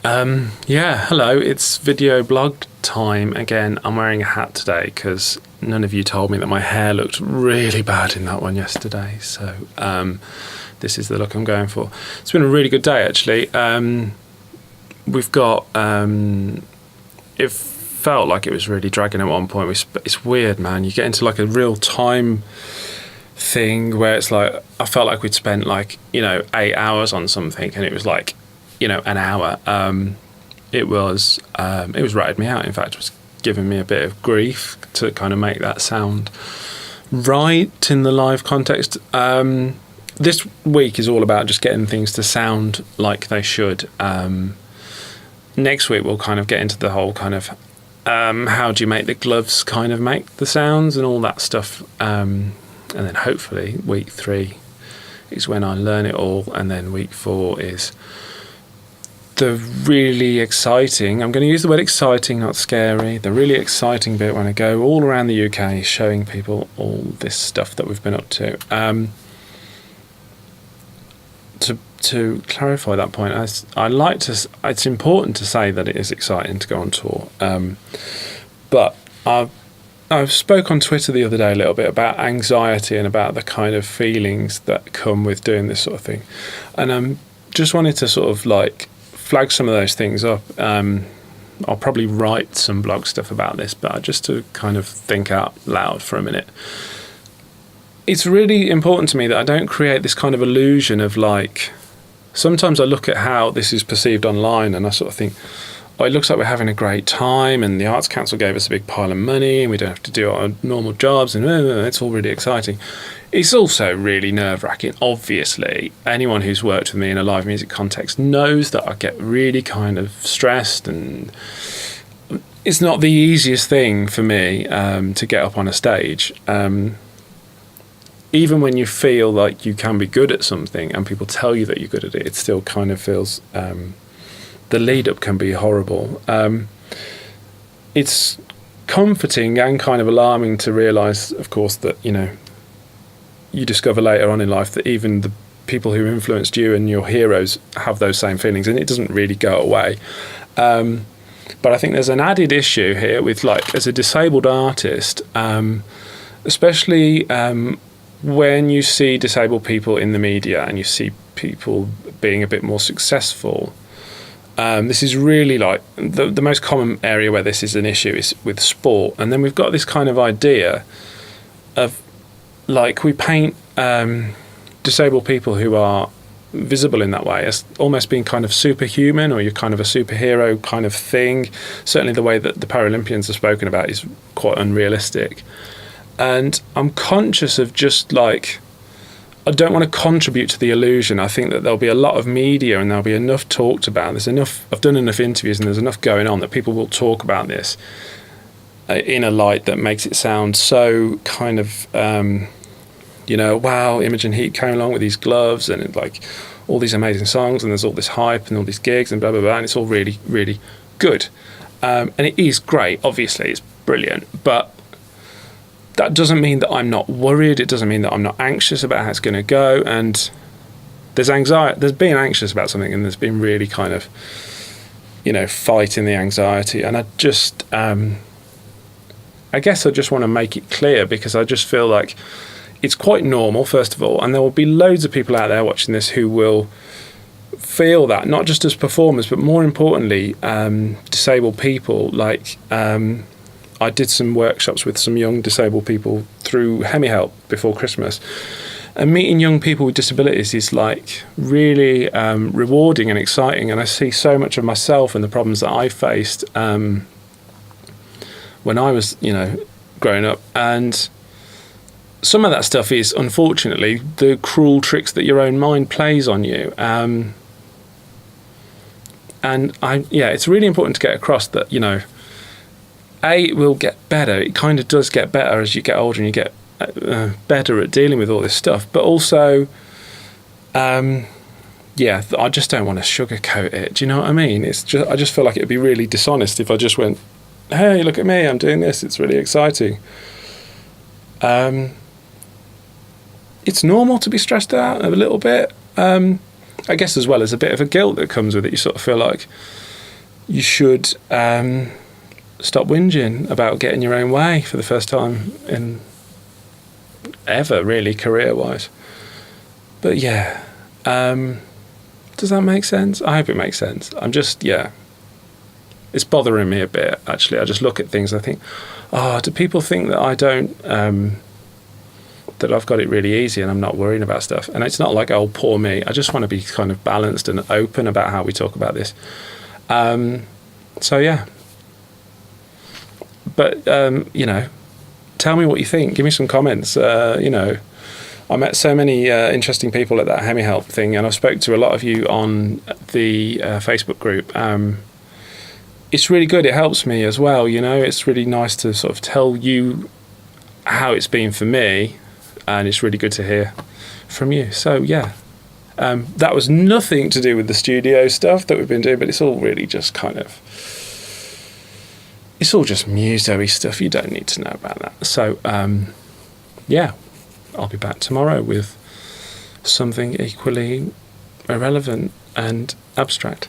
Yeah, hello, it's video blog time again. I'm wearing a hat today because none of you told me that my hair looked really bad in that one yesterday. So this is the look I'm going for. It's been a really good day, actually. We've got... it felt like it was really dragging at one point. It's weird, man. You get into like a real time thing where it's like, I felt like we'd spent like, 8 hours on something and it was like, an hour. It was ratted me out. In fact, it was giving me a bit of grief to kind of make that sound right in the live context. This week is all about just getting things to sound like they should. Next week we'll kind of get into the whole kind of how do you make the gloves kind of make the sounds and all that stuff. And then hopefully week 3 is when I learn it all, and then week 4 is the really exciting, I'm going to use the word exciting, not scary, the really exciting bit when I go all around the UK showing people all this stuff that we've been up to. To clarify that point, it's important to say that it is exciting to go on tour. But I spoke on Twitter the other day a little bit about anxiety and about the kind of feelings that come with doing this sort of thing. And just wanted to sort of like flag some of those things up. I'll probably write some blog stuff about this, but just to kind of think out loud for a minute. It's really important to me that I don't create this kind of illusion of like, sometimes I look at how this is perceived online and I sort of think, oh, it looks like we're having a great time and the Arts Council gave us a big pile of money and we don't have to do our normal jobs and it's all really exciting. It's also really nerve-wracking. Obviously, anyone who's worked with me in a live music context knows that I get really kind of stressed, and it's not the easiest thing for me to get up on a stage. Even when you feel like you can be good at something and people tell you that you're good at it, it still kind of feels... the lead-up can be horrible. It's comforting and kind of alarming to realise, of course, that, you discover later on in life that even the people who influenced you and your heroes have those same feelings, and it doesn't really go away. But I think there's an added issue here with, like, as a disabled artist, especially when you see disabled people in the media and you see people being a bit more successful. This is really like the most common area where this is an issue is with sport. And then we've got this kind of idea of like we paint disabled people who are visible in that way as almost being kind of superhuman, or you're kind of a superhero kind of thing. Certainly the way that the Paralympians are spoken about is quite unrealistic. And I'm conscious of just like, I don't want to contribute to the illusion. I think that there'll be a lot of media and there'll be enough talked about. There's enough, I've done enough interviews and there's enough going on that people will talk about this in a light that makes it sound so kind of, wow, Imogen Heap came along with these gloves and it, like all these amazing songs and there's all this hype and all these gigs and blah, blah, blah. And it's all really, really good. And it is great. Obviously, it's brilliant. But that doesn't mean that I'm not worried. It doesn't mean that I'm not anxious about how it's going to go. And there's anxiety. There's being anxious about something, and there's been really kind of, fighting the anxiety. And I just, I guess I just want to make it clear because I just feel like it's quite normal, first of all, and there will be loads of people out there watching this who will feel that, not just as performers, but more importantly, disabled people. Like, I did some workshops with some young disabled people through HemiHelp before Christmas, and meeting young people with disabilities is like really rewarding and exciting. And I see so much of myself and the problems that I faced when I was, growing up. And some of that stuff is, unfortunately, the cruel tricks that your own mind plays on you. And it's really important to get across that, it will get better. It kind of does get better as you get older and you get better at dealing with all this stuff. But also, I just don't want to sugarcoat it. Do you know what I mean? I just feel like it would be really dishonest if I just went, hey, look at me, I'm doing this. It's really exciting. It's normal to be stressed out a little bit. I guess as well as a bit of a guilt that comes with it. You sort of feel like, you should stop whinging about getting your own way for the first time in ever, really, career-wise. But yeah, does that make sense? I hope it makes sense. I'm just, it's bothering me a bit, actually. I just look at things and I think, do people think that I don't, that I've got it really easy and I'm not worrying about stuff? And it's not like, oh, poor me. I just want to be kind of balanced and open about how we talk about this. So yeah. But, tell me what you think. Give me some comments. I met so many interesting people at that HemiHelp thing, and I've spoke to a lot of you on the Facebook group. It's really good. It helps me as well. It's really nice to sort of tell you how it's been for me, and it's really good to hear from you. So yeah, that was nothing to do with the studio stuff that we've been doing, but it's all really just kind of, it's all just muso-y stuff. You don't need to know about that. So yeah, I'll be back tomorrow with something equally irrelevant and abstract.